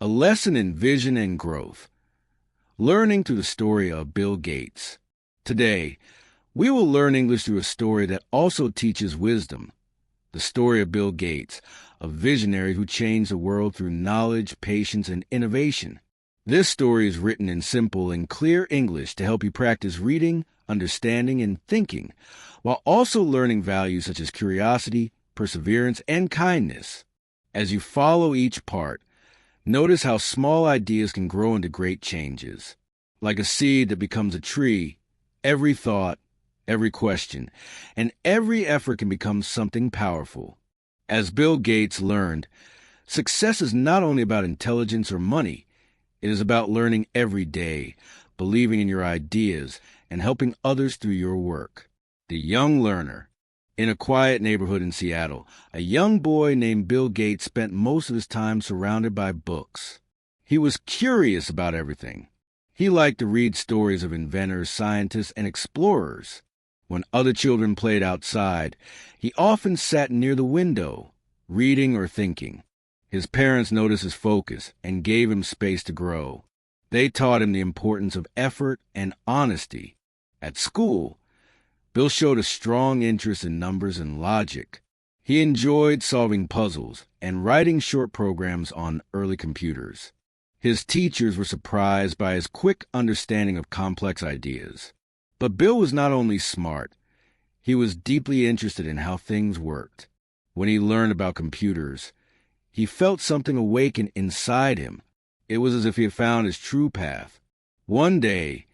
A lesson in vision and growth. Learning through the story of Bill Gates. Today, we will learn English through a story that also teaches wisdom. The story of Bill Gates, a visionary who changed the world through knowledge, patience, and innovation. This story is written in simple and clear English to help you practice reading, understanding, and thinking, while also learning values such as curiosity, perseverance, and kindness. As you follow each part, notice how small ideas can grow into great changes. Like a seed that becomes a tree, every thought, every question, and every effort can become something powerful. As Bill Gates learned, success is not only about intelligence or money. It is about learning every day, believing in your ideas, and helping others through your work. The Young Learner. In a quiet neighborhood in Seattle, a young boy named Bill Gates spent most of his time surrounded by books. He was curious about everything. He liked to read stories of inventors, scientists, and explorers. When other children played outside, he often sat near the window, reading or thinking. His parents noticed his focus and gave him space to grow. They taught him the importance of effort and honesty. At school, Bill showed a strong interest in numbers and logic. He enjoyed solving puzzles and writing short programs on early computers. His teachers were surprised by his quick understanding of complex ideas. But Bill was not only smart, he was deeply interested in how things worked. When he learned about computers, he felt something awaken inside him. It was as if he had found his true path. One day,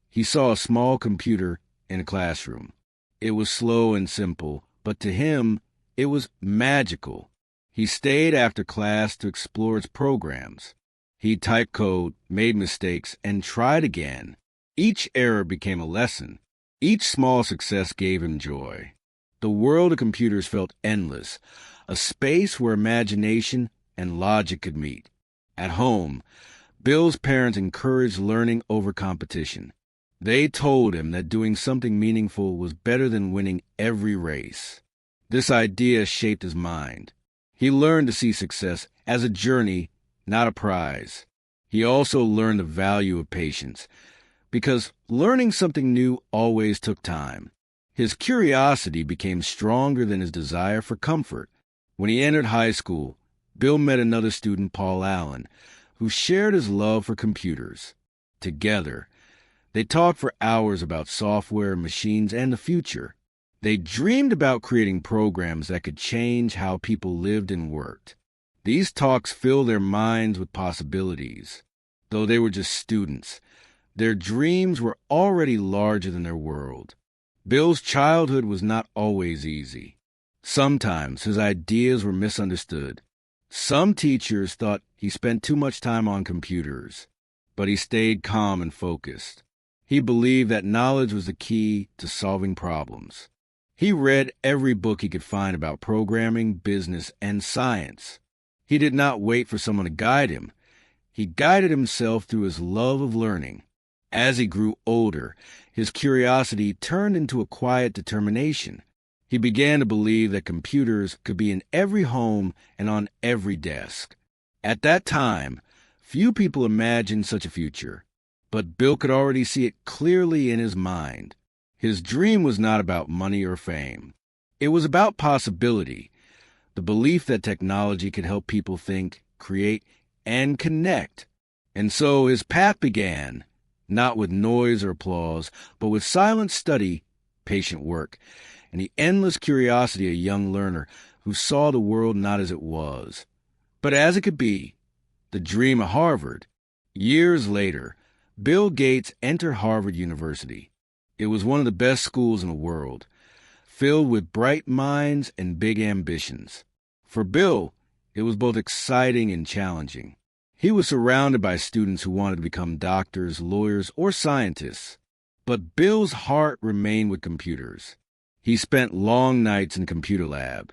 he saw a small computer in a classroom. It was slow and simple, but to him, it was magical. He stayed after class to explore its programs. He typed code, made mistakes, and tried again. Each error became a lesson. Each small success gave him joy. The world of computers felt endless, a space where imagination and logic could meet. At home, Bill's parents encouraged learning over competition. They told him that doing something meaningful was better than winning every race. This idea shaped his mind. He learned to see success as a journey, not a prize. He also learned the value of patience, because learning something new always took time. His curiosity became stronger than his desire for comfort. When he entered high school, Bill met another student, Paul Allen, who shared his love for computers. Together, they talked for hours about software, machines, and the future. They dreamed about creating programs that could change how people lived and worked. These talks filled their minds with possibilities. Though they were just students, their dreams were already larger than their world. Bill's childhood was not always easy. Sometimes his ideas were misunderstood. Some teachers thought he spent too much time on computers, but he stayed calm and focused. He believed that knowledge was the key to solving problems. He read every book he could find about programming, business, and science. He did not wait for someone to guide him. He guided himself through his love of learning. As he grew older, his curiosity turned into a quiet determination. He began to believe that computers could be in every home and on every desk. At that time, few people imagined such a future, but Bill could already see it clearly in his mind. His dream was not about money or fame. It was about possibility, the belief that technology could help people think, create, and connect. And so his path began, not with noise or applause, but with silent study, patient work, and the endless curiosity of a young learner who saw the world not as it was, but as it could be. The dream of Harvard. Years later, Bill Gates entered Harvard University. It was one of the best schools in the world, filled with bright minds and big ambitions. For Bill, it was both exciting and challenging. He was surrounded by students who wanted to become doctors, lawyers, or scientists. But Bill's heart remained with computers. He spent long nights in computer lab,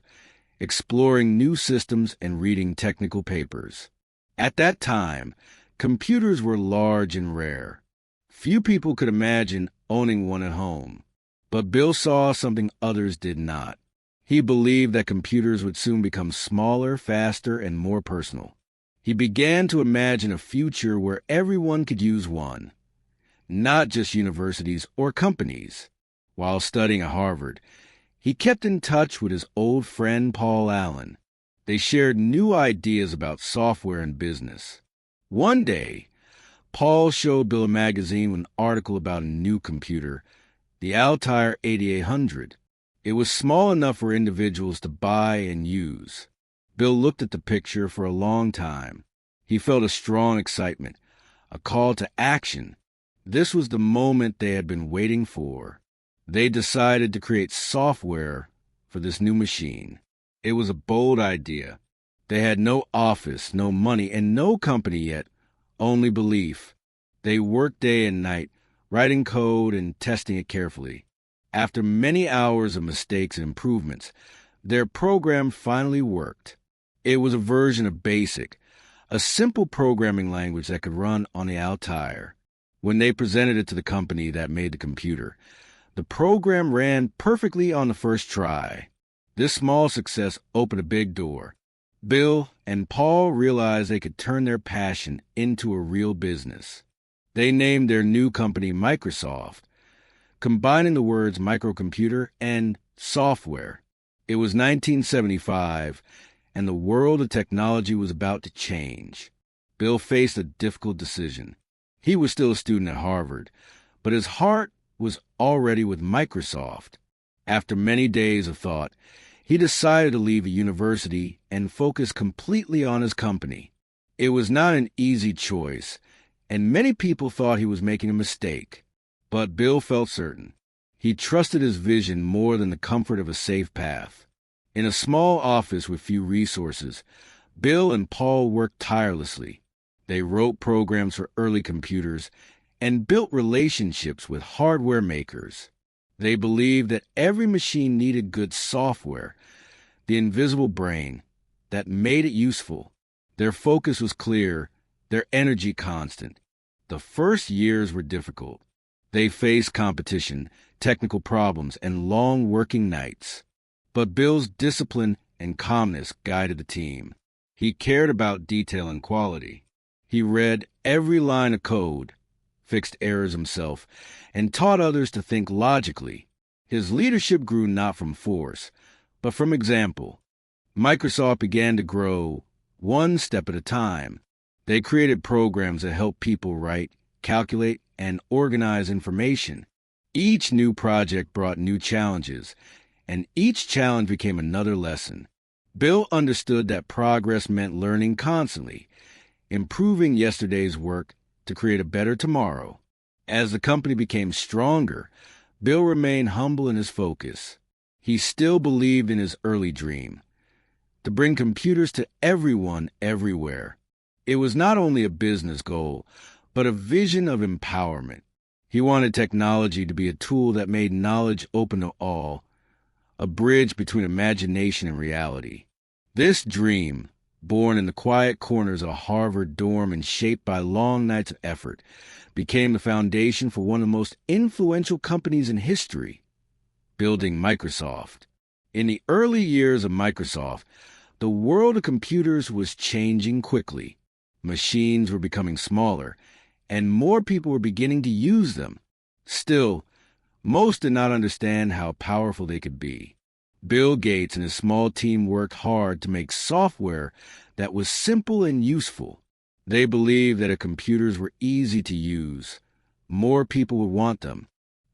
exploring new systems and reading technical papers. At that time, computers were large and rare. Few people could imagine owning one at home. But Bill saw something others did not. He believed that computers would soon become smaller, faster, and more personal. He began to imagine a future where everyone could use one, not just universities or companies. While studying at Harvard, he kept in touch with his old friend Paul Allen. They shared new ideas about software and business. One day, Paul showed Bill a magazine with an article about a new computer, the Altair 8800. It was small enough for individuals to buy and use. Bill looked at the picture for a long time. He felt a strong excitement, a call to action. This was the moment they had been waiting for. They decided to create software for this new machine. It was a bold idea. They had no office, no money, and no company yet, only belief. They worked day and night, writing code and testing it carefully. After many hours of mistakes and improvements, their program finally worked. It was a version of BASIC, a simple programming language that could run on the Altair. When they presented it to the company that made the computer, the program ran perfectly on the first try. This small success opened a big door. Bill and Paul realized they could turn their passion into a real business. They named their new company Microsoft, combining the words microcomputer and software. It was 1975, and the world of technology was about to change. Bill faced a difficult decision. He was still a student at Harvard, but his heart was already with Microsoft. After many days of thought, he decided to leave a university and focus completely on his company. It was not an easy choice, and many people thought he was making a mistake. But Bill felt certain. He trusted his vision more than the comfort of a safe path. In a small office with few resources, Bill and Paul worked tirelessly. They wrote programs for early computers and built relationships with hardware makers. They believed that every machine needed good software, the invisible brain, that made it useful. Their focus was clear, their energy constant. The first years were difficult. They faced competition, technical problems, and long working nights. But Bill's discipline and calmness guided the team. He cared about detail and quality. He read every line of code, fixed errors himself, and taught others to think logically. His leadership grew not from force, but from example. Microsoft began to grow one step at a time. They created programs that helped people write, calculate, and organize information. Each new project brought new challenges, and each challenge became another lesson. Bill understood that progress meant learning constantly, improving yesterday's work to create a better tomorrow. As the company became stronger, Bill remained humble in his focus. He still believed in his early dream, to bring computers to everyone everywhere. It was not only a business goal, but a vision of empowerment. He wanted technology to be a tool that made knowledge open to all, a bridge between imagination and reality. This dream, born in the quiet corners of a Harvard dorm and shaped by long nights of effort, became the foundation for one of the most influential companies in history, building Microsoft. In the early years of Microsoft, the world of computers was changing quickly. Machines were becoming smaller, and more people were beginning to use them. Still, most did not understand how powerful they could be. Bill Gates and his small team worked hard to make software that was simple and useful. They believed that if computers were easy to use, more people would want them.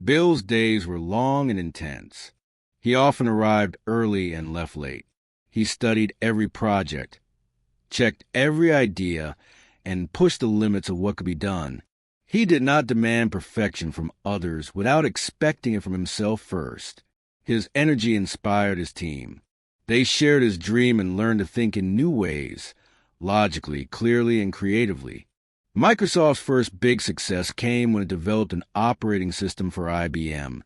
Bill's days were long and intense. He often arrived early and left late. He studied every project, checked every idea, and pushed the limits of what could be done. He did not demand perfection from others without expecting it from himself first. His energy inspired his team. They shared his dream and learned to think in new ways, logically, clearly, and creatively. Microsoft's first big success came when it developed an operating system for IBM,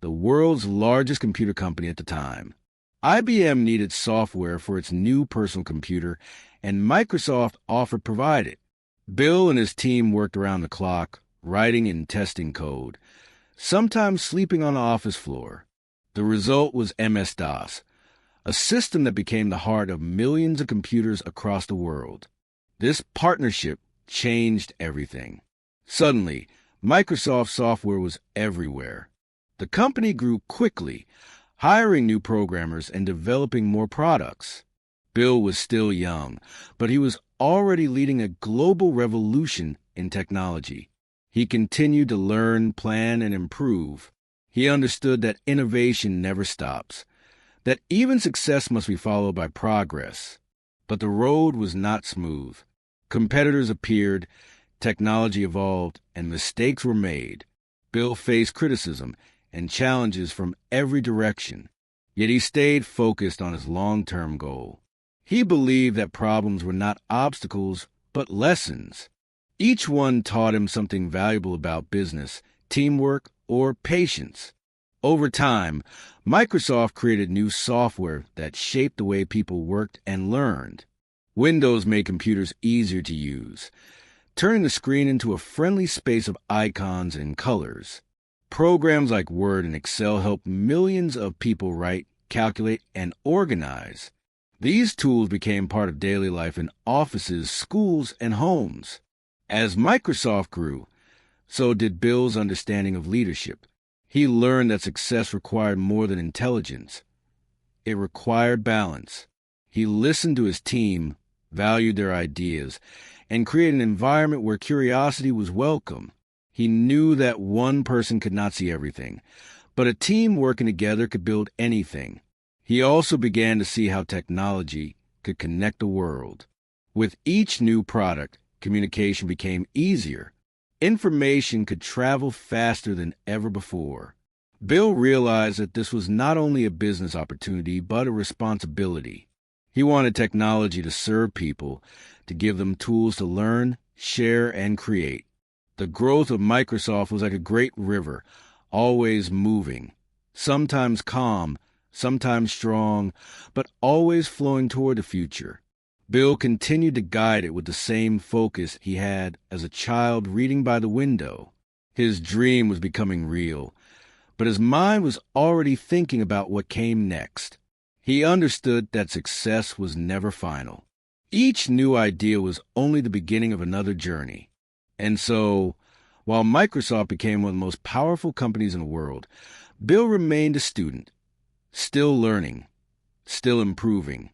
the world's largest computer company at the time. IBM needed software for its new personal computer, and Microsoft offered to provide it. Bill and his team worked around the clock, writing and testing code, sometimes sleeping on the office floor. The result was MS-DOS, a system that became the heart of millions of computers across the world. This partnership changed everything. Suddenly, Microsoft software was everywhere. The company grew quickly, hiring new programmers and developing more products. Bill was still young, but he was already leading a global revolution in technology. He continued to learn, plan, and improve. He understood that innovation never stops, that even success must be followed by progress. But the road was not smooth. Competitors appeared, technology evolved, and mistakes were made. Bill faced criticism and challenges from every direction, yet he stayed focused on his long-term goal. He believed that problems were not obstacles, but lessons. Each one taught him something valuable about business, teamwork, or patience. Over time, Microsoft created new software that shaped the way people worked and learned. Windows made computers easier to use, turning the screen into a friendly space of icons and colors. Programs like Word and Excel helped millions of people write, calculate, and organize. These tools became part of daily life in offices, schools, and homes. As Microsoft grew, so did Bill's understanding of leadership. He learned that success required more than intelligence. It required balance. He listened to his team, valued their ideas, and created an environment where curiosity was welcome. He knew that one person could not see everything, but a team working together could build anything. He also began to see how technology could connect the world. With each new product, communication became easier. Information could travel faster than ever before. Bill realized that this was not only a business opportunity, but a responsibility. He wanted technology to serve people, to give them tools to learn, share, and create. The growth of Microsoft was like a great river, always moving, sometimes calm, sometimes strong, but always flowing toward the future. Bill continued to guide it with the same focus he had as a child reading by the window. His dream was becoming real, but his mind was already thinking about what came next. He understood that success was never final. Each new idea was only the beginning of another journey. And so, while Microsoft became one of the most powerful companies in the world, Bill remained a student, still learning, still improving,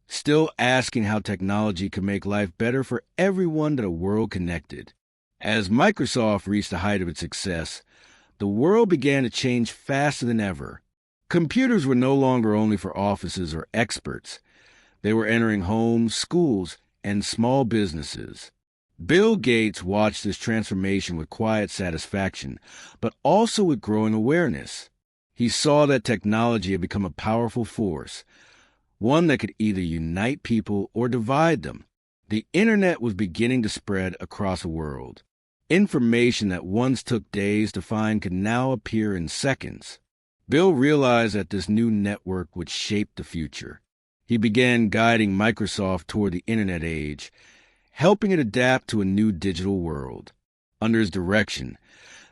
still asking how technology could make life better for everyone that a world connected. As Microsoft reached the height of its success, the world began to change faster than ever. Computers were no longer only for offices or experts. They were entering homes, schools, and small businesses. Bill Gates watched this transformation with quiet satisfaction, but also with growing awareness. He saw that technology had become a powerful force, one that could either unite people or divide them. The internet was beginning to spread across the world. Information that once took days to find could now appear in seconds. Bill realized that this new network would shape the future. He began guiding Microsoft toward the internet age, helping it adapt to a new digital world. Under his direction,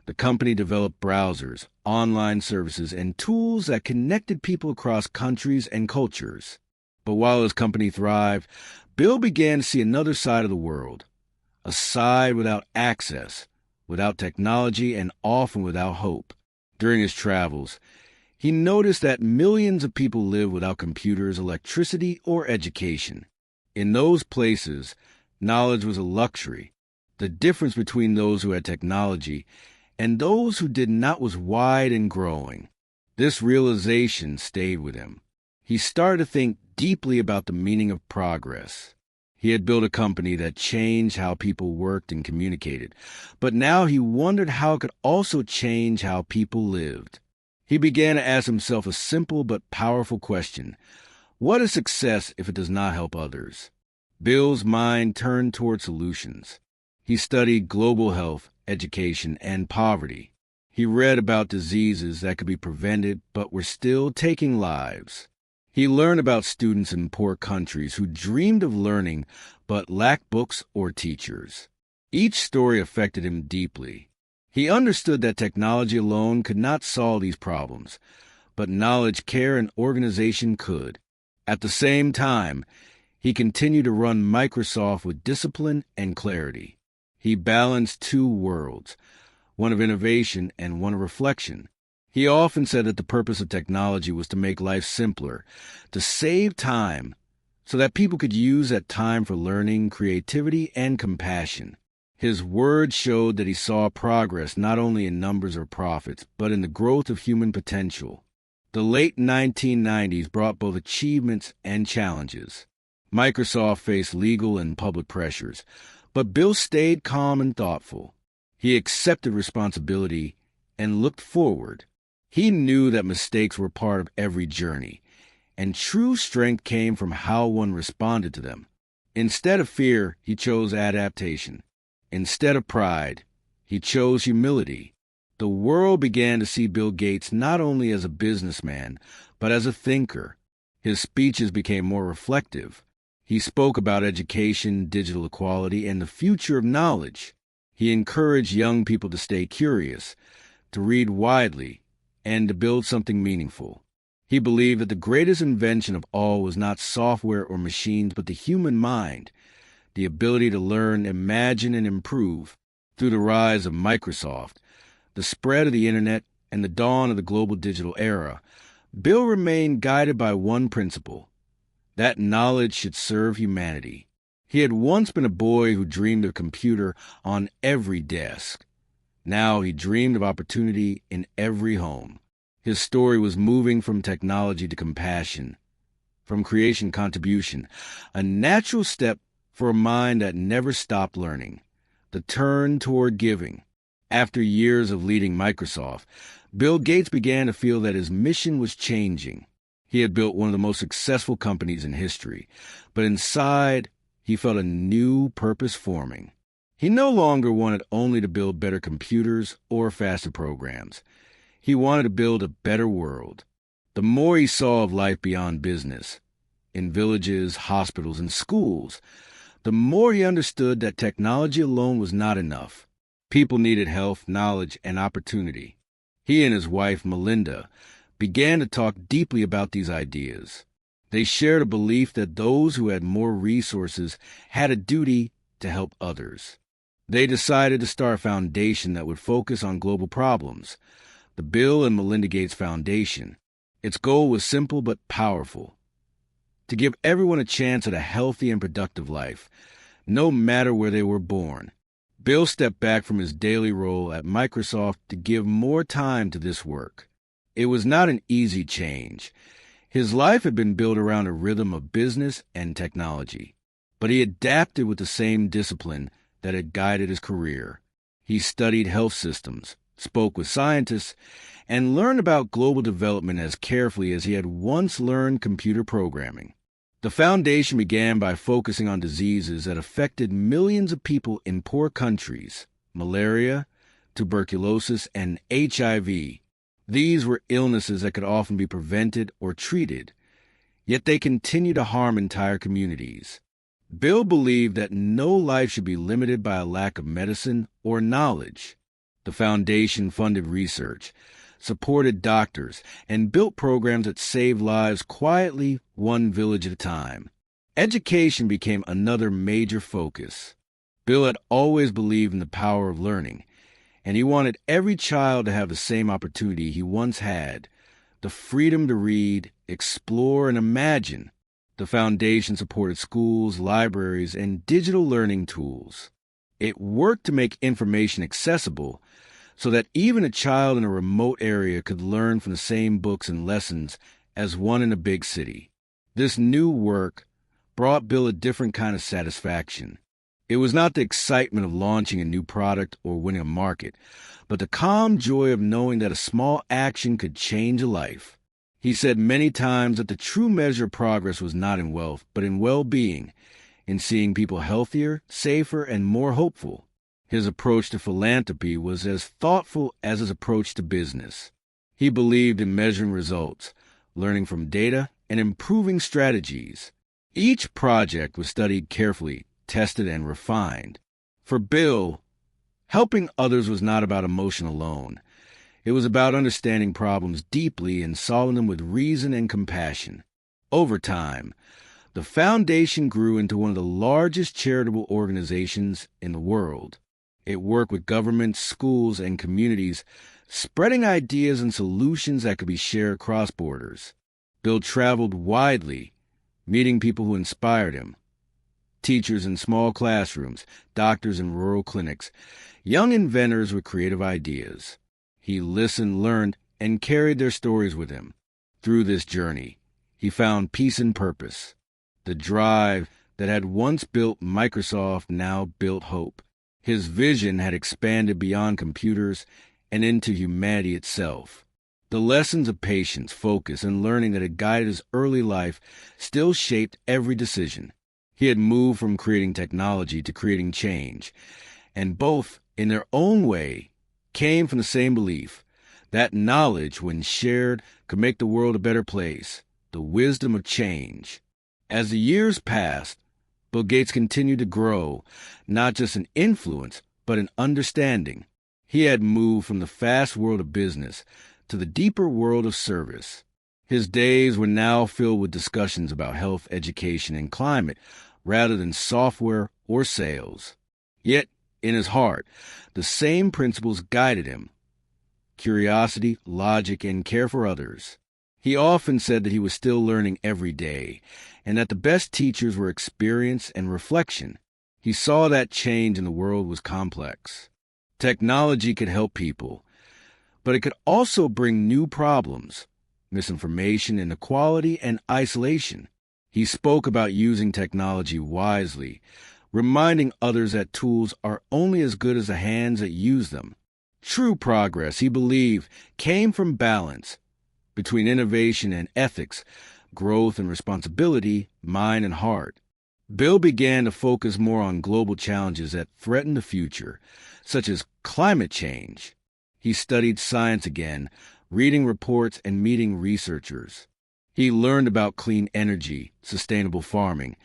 the company developed browsers, online services, and tools that connected people across countries and cultures. But while his company thrived, Bill began to see another side of the world, a side without access, without technology, and often without hope. During his travels, he noticed that millions of people live without computers, electricity, or education. In those places, knowledge was a luxury. The difference between those who had technology and those who did not was wide and growing. This realization stayed with him. He started to think deeply about the meaning of progress. He had built a company that changed how people worked and communicated, but now he wondered how it could also change how people lived. He began to ask himself a simple but powerful question: what is success if it does not help others? Bill's mind turned toward solutions. He studied global health, education, and poverty. He read about diseases that could be prevented but were still taking lives. He learned about students in poor countries who dreamed of learning but lacked books or teachers. Each story affected him deeply. He understood that technology alone could not solve these problems, but knowledge, care, and organization could. At the same time, He continued to run Microsoft with discipline and clarity. He balanced two worlds, one of innovation and one of reflection. He often said that the purpose of technology was to make life simpler, to save time, so that people could use that time for learning, creativity, and compassion. His words showed that he saw progress not only in numbers or profits, but in the growth of human potential. The late 1990s brought both achievements and challenges. Microsoft faced legal and public pressures, but Bill stayed calm and thoughtful. He accepted responsibility and looked forward. He knew that mistakes were part of every journey, and true strength came from how one responded to them. Instead of fear, he chose adaptation. Instead of pride, he chose humility. The world began to see Bill Gates not only as a businessman, but as a thinker. His speeches became more reflective. He spoke about education, digital equality, and the future of knowledge. He encouraged young people to stay curious, to read widely, and to build something meaningful. He believed that the greatest invention of all was not software or machines, but the human mind, the ability to learn, imagine, and improve. Through the rise of Microsoft, the spread of the Internet, and the dawn of the global digital era, Bill remained guided by one principle: that knowledge should serve humanity. He had once been a boy who dreamed of a computer on every desk. Now he dreamed of opportunity in every home. His story was moving from technology to compassion, from creation to contribution, a natural step for a mind that never stopped learning, the turn toward giving. After years of leading Microsoft, Bill Gates began to feel that his mission was changing. He had built one of the most successful companies in history, but inside, he felt a new purpose forming. He no longer wanted only to build better computers or faster programs. He wanted to build a better world. The more he saw of life beyond business, in villages, hospitals, and schools, the more he understood that technology alone was not enough. People needed health, knowledge, and opportunity. He and his wife, Melinda, began to talk deeply about these ideas. They shared a belief that those who had more resources had a duty to help others. They decided to start a foundation that would focus on global problems, the Bill and Melinda Gates Foundation. Its goal was simple but powerful: to give everyone a chance at a healthy and productive life, no matter where they were born. Bill stepped back from his daily role at Microsoft to give more time to this work. It was not an easy change. His life had been built around a rhythm of business and technology, but he adapted with the same discipline that had guided his career. He studied health systems, spoke with scientists, and learned about global development as carefully as he had once learned computer programming. The foundation began by focusing on diseases that affected millions of people in poor countries: malaria, tuberculosis, and HIV. These were illnesses that could often be prevented or treated, yet they continue to harm entire communities. Bill believed that no life should be limited by a lack of medicine or knowledge. The foundation funded research, supported doctors, and built programs that saved lives quietly, one village at a time. Education became another major focus. Bill had always believed in the power of learning, and he wanted every child to have the same opportunity he once had: the freedom to read, explore, and imagine. The foundation supported schools, libraries, and digital learning tools. It worked to make information accessible so that even a child in a remote area could learn from the same books and lessons as one in a big city. This new work brought Bill a different kind of satisfaction. It was not the excitement of launching a new product or winning a market, but the calm joy of knowing that a small action could change a life. He said many times that the true measure of progress was not in wealth, but in well-being, in seeing people healthier, safer, and more hopeful. His approach to philanthropy was as thoughtful as his approach to business. He believed in measuring results, learning from data, and improving strategies. Each project was studied carefully, tested, and refined. For Bill, helping others was not about emotion alone. It was about understanding problems deeply and solving them with reason and compassion. Over time, The foundation grew into one of the largest charitable organizations in the world. It worked with governments, schools, and communities, spreading ideas and solutions that could be shared across borders. Bill traveled widely, meeting people who inspired him. Teachers in small classrooms, doctors in rural clinics, young inventors with creative ideas. He listened, learned, and carried their stories with him. Through this journey, he found peace and purpose. The drive that had once built Microsoft now built hope. His vision had expanded beyond computers and into humanity itself. The lessons of patience, focus, and learning that had guided his early life still shaped every decision. He had moved from creating technology to creating change, and both, in their own way, came from the same belief that knowledge, when shared, could make the world a better place, the wisdom of change. As the years passed, Bill Gates continued to grow, not just in influence, but in understanding. He had moved from the fast world of business to the deeper world of service. His days were now filled with discussions about health, education, and climate, rather than software or sales. Yet, in his heart, the same principles guided him: curiosity, logic, and care for others. He often said that he was still learning every day, and that the best teachers were experience and reflection. He saw that change in the world was complex. Technology could help people, but it could also bring new problems: misinformation, inequality, and isolation. He spoke about using technology wisely, reminding others that tools are only as good as the hands that use them. True progress, he believed, came from balance between innovation and ethics, growth and responsibility, mind and heart. Bill began to focus more on global challenges that threaten the future, such as climate change. He studied science again, reading reports and meeting researchers. He learned about clean energy, sustainable farming,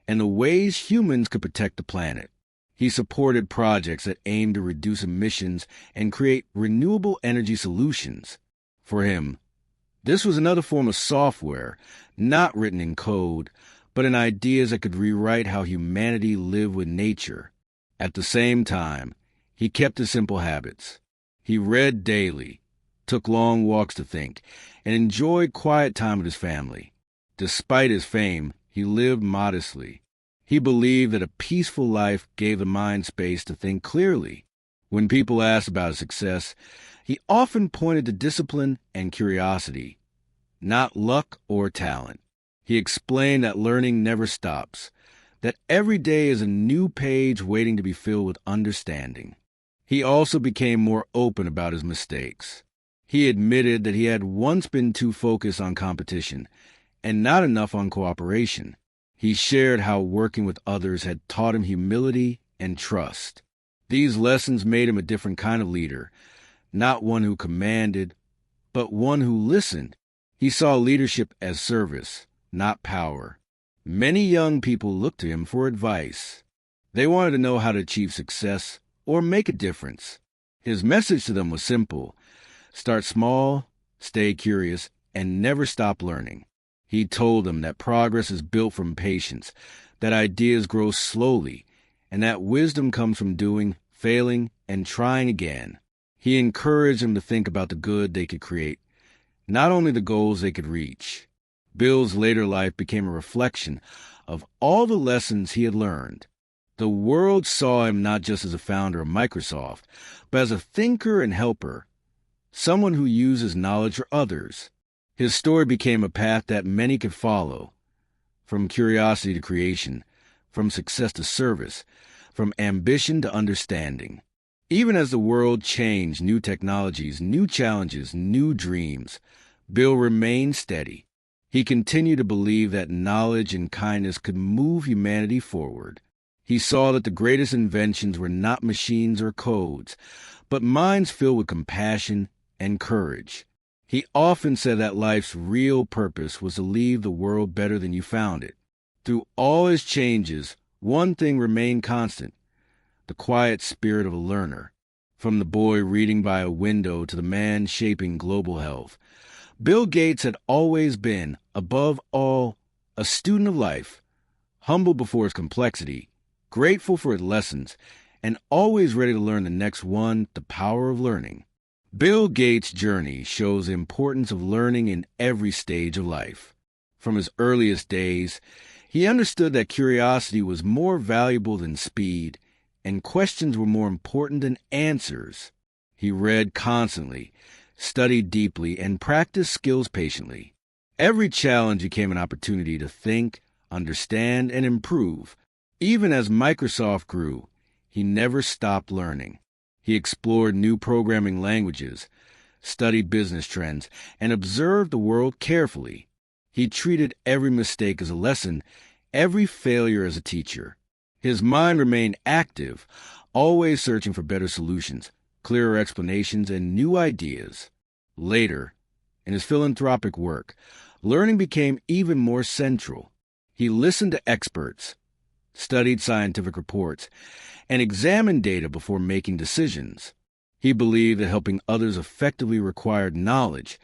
and the ways humans could protect the planet. He supported projects that aimed to reduce emissions and create renewable energy solutions. For him, this was another form of software, not written in code, but in ideas that could rewrite how humanity lived with nature. At the same time, he kept his simple habits. He read daily, took long walks to think, and enjoyed quiet time with his family. Despite his fame, he lived modestly. He believed that a peaceful life gave the mind space to think clearly. When people asked about his success, he often pointed to discipline and curiosity, not luck or talent. He explained that learning never stops, that every day is a new page waiting to be filled with understanding. He also became more open about his mistakes. He admitted that he had once been too focused on competition and not enough on cooperation. He shared how working with others had taught him humility and trust. These lessons made him a different kind of leader, not one who commanded, but one who listened. He saw leadership as service, not power. Many young people looked to him for advice. They wanted to know how to achieve success or make a difference. His message to them was simple: start small, stay curious, and never stop learning. He told them that progress is built from patience, that ideas grow slowly, and that wisdom comes from doing, failing, and trying again. He encouraged them to think about the good they could create, not only the goals they could reach. Bill's later life became a reflection of all the lessons he had learned. The world saw him not just as a founder of Microsoft, but as a thinker and helper, someone who uses knowledge for others. His story became a path that many could follow, from curiosity to creation, from success to service, from ambition to understanding. Even as the world changed, new technologies, new challenges, new dreams, Bill remained steady. He continued to believe that knowledge and kindness could move humanity forward. He saw that the greatest inventions were not machines or codes, but minds filled with compassion and courage. He often said that life's real purpose was to leave the world better than you found it. Through all his changes, one thing remained constant: the quiet spirit of a learner. From the boy reading by a window to the man shaping global health, Bill Gates had always been, above all, a student of life, humble before its complexity, grateful for its lessons, and always ready to learn the next one, the power of learning. Bill Gates' journey shows the importance of learning in every stage of life. From his earliest days, he understood that curiosity was more valuable than speed, and questions were more important than answers. He read constantly, studied deeply, and practiced skills patiently. Every challenge became an opportunity to think, understand, and improve. Even as Microsoft grew, he never stopped learning. He explored new programming languages, studied business trends, and observed the world carefully. He treated every mistake as a lesson, every failure as a teacher. His mind remained active, always searching for better solutions, clearer explanations, and new ideas. Later, in his philanthropic work, learning became even more central. He listened to experts, studied scientific reports, and examined data before making decisions. He believed that helping others effectively required knowledge,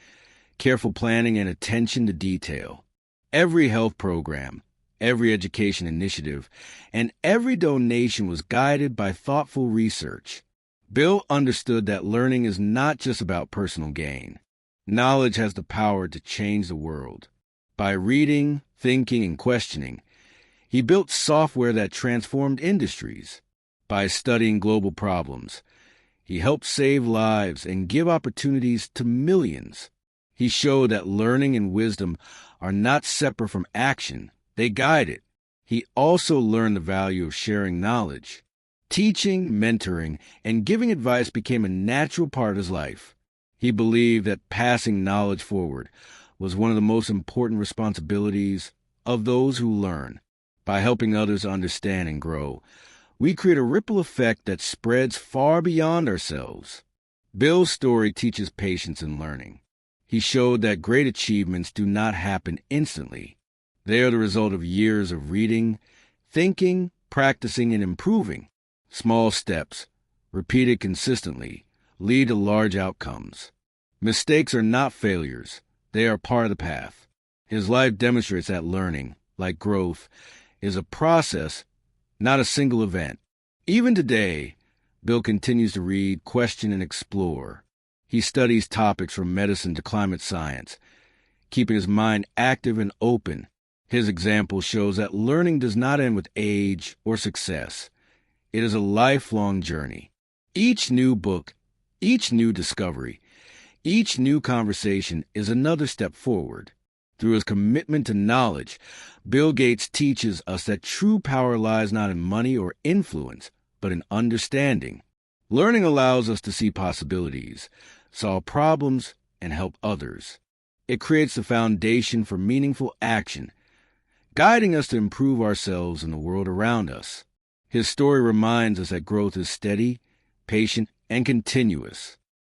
careful planning, and attention to detail. Every health program, every education initiative, and every donation was guided by thoughtful research. Bill understood that learning is not just about personal gain. Knowledge has the power to change the world. By reading, thinking, and questioning, he built software that transformed industries. By studying global problems, he helped save lives and give opportunities to millions. He showed that learning and wisdom are not separate from action. They guide it. He also learned the value of sharing knowledge. Teaching, mentoring, and giving advice became a natural part of his life. He believed that passing knowledge forward was one of the most important responsibilities of those who learn. By helping others understand and grow, we create a ripple effect that spreads far beyond ourselves. Bill's story teaches patience in learning. He showed that great achievements do not happen instantly. They are the result of years of reading, thinking, practicing, and improving. Small steps, repeated consistently, lead to large outcomes. Mistakes are not failures. They are part of the path. His life demonstrates that learning, like growth, is a process, not a single event. Even today, Bill continues to read, question, and explore. He studies topics from medicine to climate science, keeping his mind active and open. His example shows that learning does not end with age or success. It is a lifelong journey. Each new book, each new discovery, each new conversation is another step forward. Through his commitment to knowledge, Bill Gates teaches us that true power lies not in money or influence, but in understanding. Learning allows us to see possibilities, solve problems, and help others. It creates the foundation for meaningful action, guiding us to improve ourselves and the world around us. His story reminds us that growth is steady, patient, and continuous.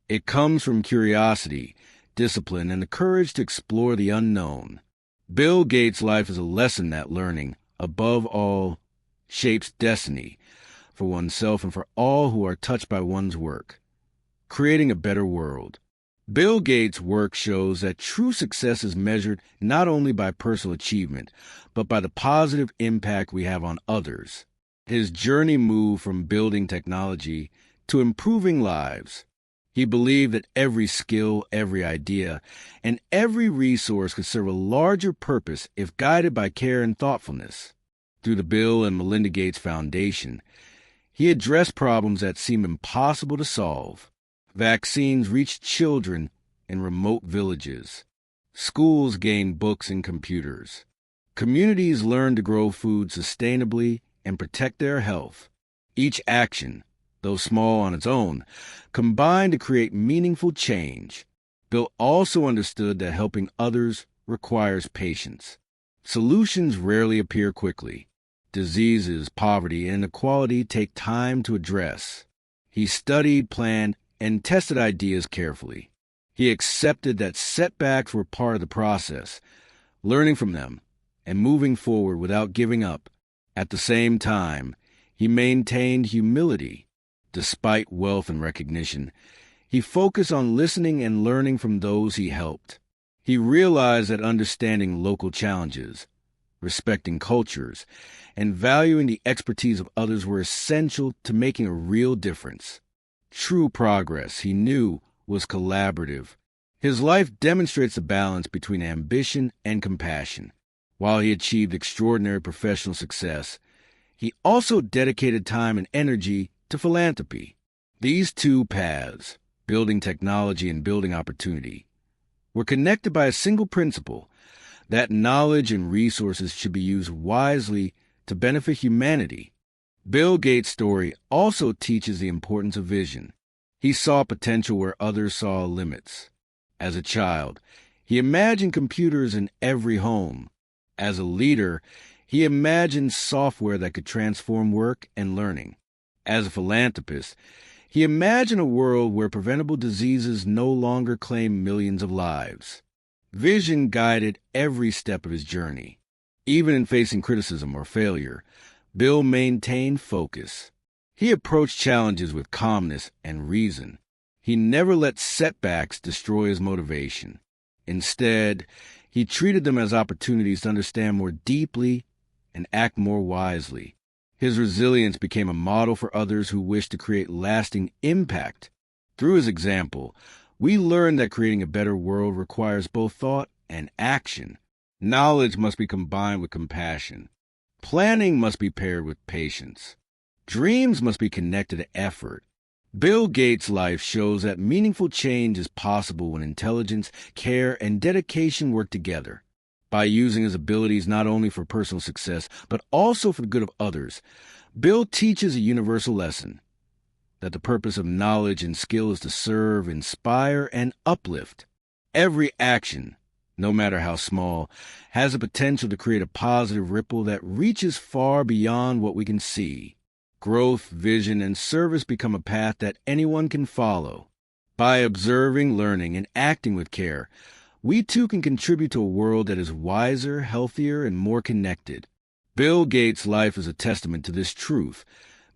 It comes from curiosity, discipline, and the courage to explore the unknown. Bill Gates' life is a lesson that learning, above all, shapes destiny for oneself and for all who are touched by one's work, creating a better world. Bill Gates' work shows that true success is measured not only by personal achievement, but by the positive impact we have on others. His journey moved from building technology to improving lives. He believed that every skill, every idea, and every resource could serve a larger purpose if guided by care and thoughtfulness. Through the Bill and Melinda Gates Foundation, he addressed problems that seemed impossible to solve. Vaccines reached children in remote villages. Schools gained books and computers. Communities learned to grow food sustainably and protect their health. Each action, though small on its own, combined to create meaningful change. Bill also understood that helping others requires patience. Solutions rarely appear quickly. Diseases, poverty, and inequality take time to address. He studied, planned, and tested ideas carefully. He accepted that setbacks were part of the process, learning from them and moving forward without giving up. At the same time, he maintained humility. Despite wealth and recognition, he focused on listening and learning from those he helped. He realized that understanding local challenges, respecting cultures, and valuing the expertise of others were essential to making a real difference. True progress, he knew, was collaborative. His life demonstrates the balance between ambition and compassion. While he achieved extraordinary professional success, he also dedicated time and energy to philanthropy. These two paths, building technology and building opportunity, were connected by a single principle: that knowledge and resources should be used wisely to benefit humanity. Bill Gates' story also teaches the importance of vision. He saw potential where others saw limits. As a child, he imagined computers in every home. As a leader, he imagined software that could transform work and learning. As a philanthropist, he imagined a world where preventable diseases no longer claim millions of lives. Vision guided every step of his journey. Even in facing criticism or failure, Bill maintained focus. He approached challenges with calmness and reason. He never let setbacks destroy his motivation. Instead, he treated them as opportunities to understand more deeply and act more wisely. His resilience became a model for others who wished to create lasting impact. Through his example, we learned that creating a better world requires both thought and action. Knowledge must be combined with compassion. Planning must be paired with patience. Dreams must be connected to effort. Bill Gates' life shows that meaningful change is possible when intelligence, care, and dedication work together. By using his abilities not only for personal success, but also for the good of others, Bill teaches a universal lesson: that the purpose of knowledge and skill is to serve, inspire, and uplift. Every action, no matter how small, has the potential to create a positive ripple that reaches far beyond what we can see. Growth, vision, and service become a path that anyone can follow. By observing, learning, and acting with care, we too can contribute to a world that is wiser, healthier, and more connected. Bill Gates' life is a testament to this truth,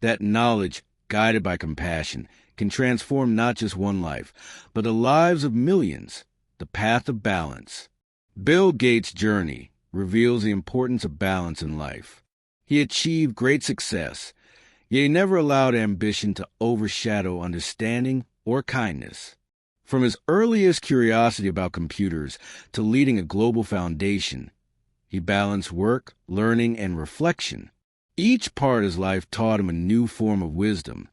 that knowledge, guided by compassion, can transform not just one life, but the lives of millions. The path of balance. Bill Gates' journey reveals the importance of balance in life. He achieved great success, yet he never allowed ambition to overshadow understanding or kindness. From his earliest curiosity about computers to leading a global foundation, he balanced work, learning, and reflection. Each part of his life taught him a new form of wisdom.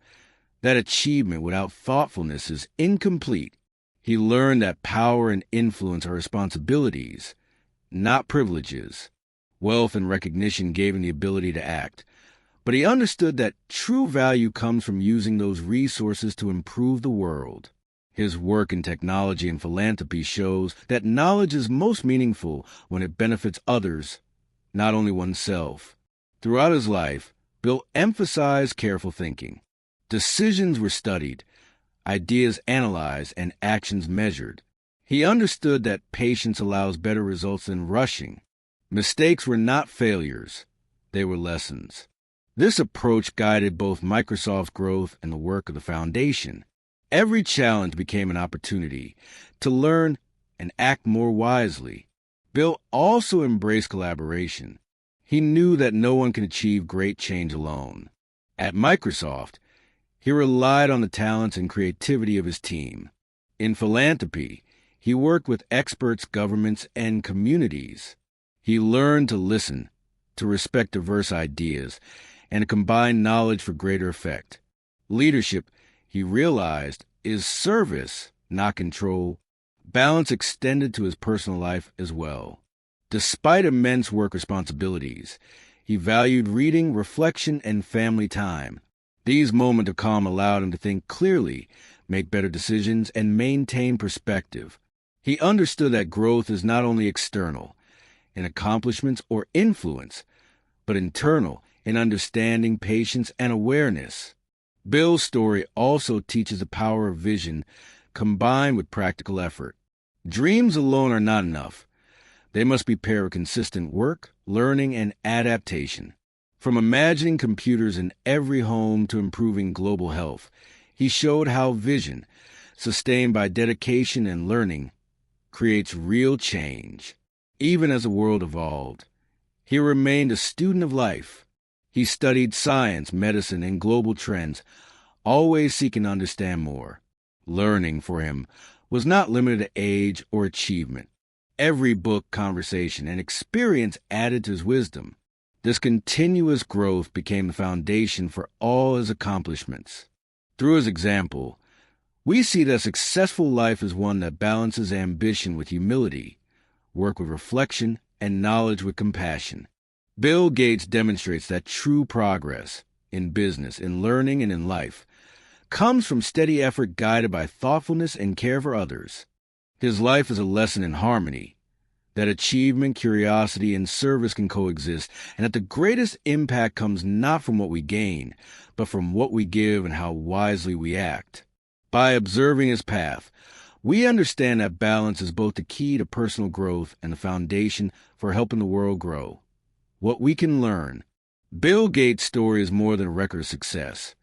That achievement without thoughtfulness is incomplete. He learned that power and influence are responsibilities, not privileges. Wealth and recognition gave him the ability to act, but he understood that true value comes from using those resources to improve the world. His work in technology and philanthropy shows that knowledge is most meaningful when it benefits others, not only oneself. Throughout his life, Bill emphasized careful thinking. Decisions were studied, ideas analyzed, and actions measured. He understood that patience allows better results than rushing. Mistakes were not failures, they were lessons. This approach guided both Microsoft's growth and the work of the foundation. Every challenge became an opportunity to learn and act more wisely. Bill also embraced collaboration. He knew that no one can achieve great change alone. At Microsoft, he relied on the talents and creativity of his team. In philanthropy, he worked with experts, governments, and communities. He learned to listen, to respect diverse ideas, and to combine knowledge for greater effect. Leadership, he realized, is service, not control. Balance extended to his personal life as well. Despite immense work responsibilities, he valued reading, reflection, and family time. These moments of calm allowed him to think clearly, make better decisions, and maintain perspective. He understood that growth is not only external, in accomplishments or influence, but internal, in understanding, patience, and awareness. Bill's story also teaches the power of vision combined with practical effort. Dreams alone are not enough. They must be paired with consistent work, learning, and adaptation. From imagining computers in every home to improving global health, he showed how vision, sustained by dedication and learning, creates real change. Even as the world evolved, He remained a student of life. He studied science, medicine, and global trends, always seeking to understand more. Learning for him was not limited to age or achievement. Every book, conversation, and experience added to his wisdom. This continuous growth became the foundation for all his accomplishments. Through his example, we see that a successful life is one that balances ambition with humility, work with reflection, and knowledge with compassion. Bill Gates demonstrates that true progress in business, in learning, and in life comes from steady effort guided by thoughtfulness and care for others. His life is a lesson in harmony, that achievement, curiosity, and service can coexist, and that the greatest impact comes not from what we gain, but from what we give and how wisely we act. By observing his path, we understand that balance is both the key to personal growth and the foundation for helping the world grow. What we can learn. Bill Gates' story is more than a record of success.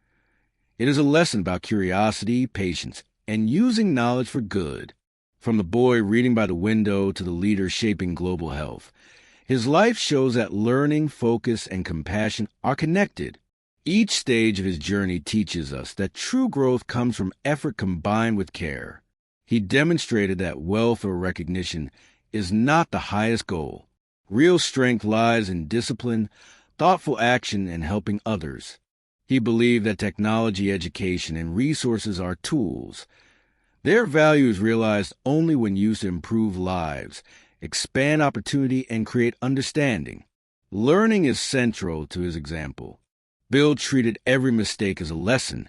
It is a lesson about curiosity, patience, and using knowledge for good. From the boy reading by the window to the leader shaping global health, his life shows that learning, focus, and compassion are connected. Each stage of his journey teaches us that true growth comes from effort combined with care. He demonstrated that wealth or recognition is not the highest goal. Real strength lies in discipline, thoughtful action, and helping others. He believed that technology, education, and resources are tools. Their value is realized only when used to improve lives, expand opportunity, and create understanding. Learning is central to his example. Bill treated every mistake as a lesson,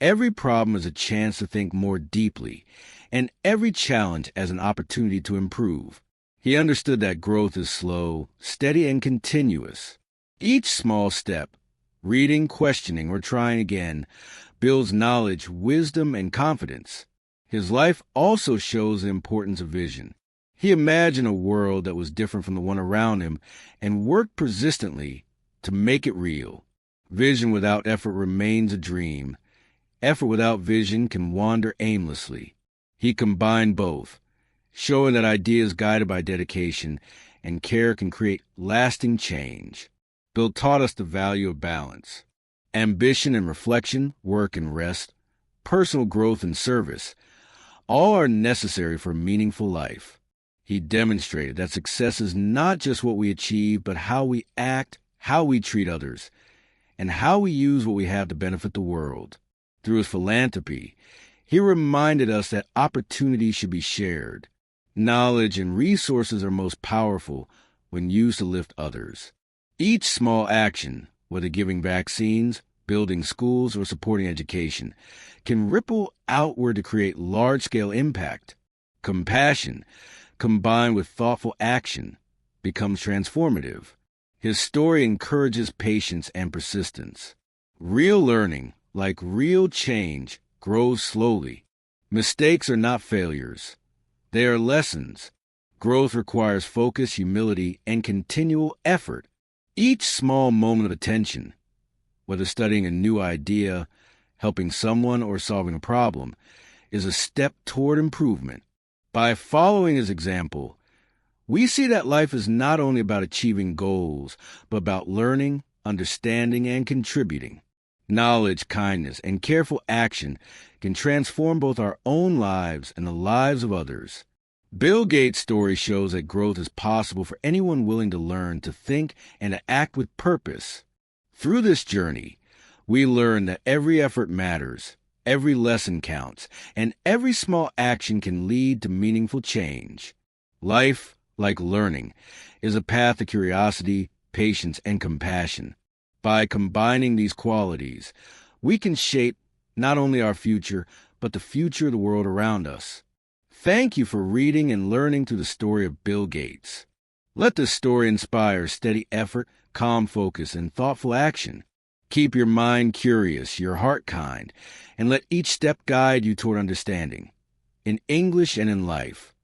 every problem as a chance to think more deeply, and every challenge as an opportunity to improve. He understood that growth is slow, steady, and continuous. Each small step, reading, questioning, or trying again, builds knowledge, wisdom, and confidence. His life also shows the importance of vision. He imagined a world that was different from the one around him and worked persistently to make it real. Vision without effort remains a dream. Effort without vision can wander aimlessly. He combined both, showing that ideas guided by dedication and care can create lasting change. Bill taught us the value of balance. Ambition and reflection, work and rest, personal growth and service, all are necessary for a meaningful life. He demonstrated that success is not just what we achieve, but how we act, how we treat others, and how we use what we have to benefit the world. Through his philanthropy, he reminded us that opportunity should be shared. Knowledge and resources are most powerful when used to lift others. Each small action, whether giving vaccines, building schools, or supporting education, can ripple outward to create large-scale impact. Compassion, combined with thoughtful action, becomes transformative. His story encourages patience and persistence. Real learning, like real change, grows slowly. Mistakes are not failures. They are lessons. Growth requires focus, humility, and continual effort. Each small moment of attention, whether studying a new idea, helping someone, or solving a problem, is a step toward improvement. By following his example, we see that life is not only about achieving goals, but about learning, understanding, and contributing. Knowledge, kindness, and careful action can transform both our own lives and the lives of others. Bill Gates' story shows that growth is possible for anyone willing to learn, to think, and to act with purpose. Through this journey, we learn that every effort matters, every lesson counts, and every small action can lead to meaningful change. Life, like learning, is a path of curiosity, patience, and compassion. By combining these qualities, we can shape not only our future, but the future of the world around us. Thank you for reading and learning through the story of Bill Gates. Let this story inspire steady effort, calm focus, and thoughtful action. Keep your mind curious, your heart kind, and let each step guide you toward understanding. In English and in life,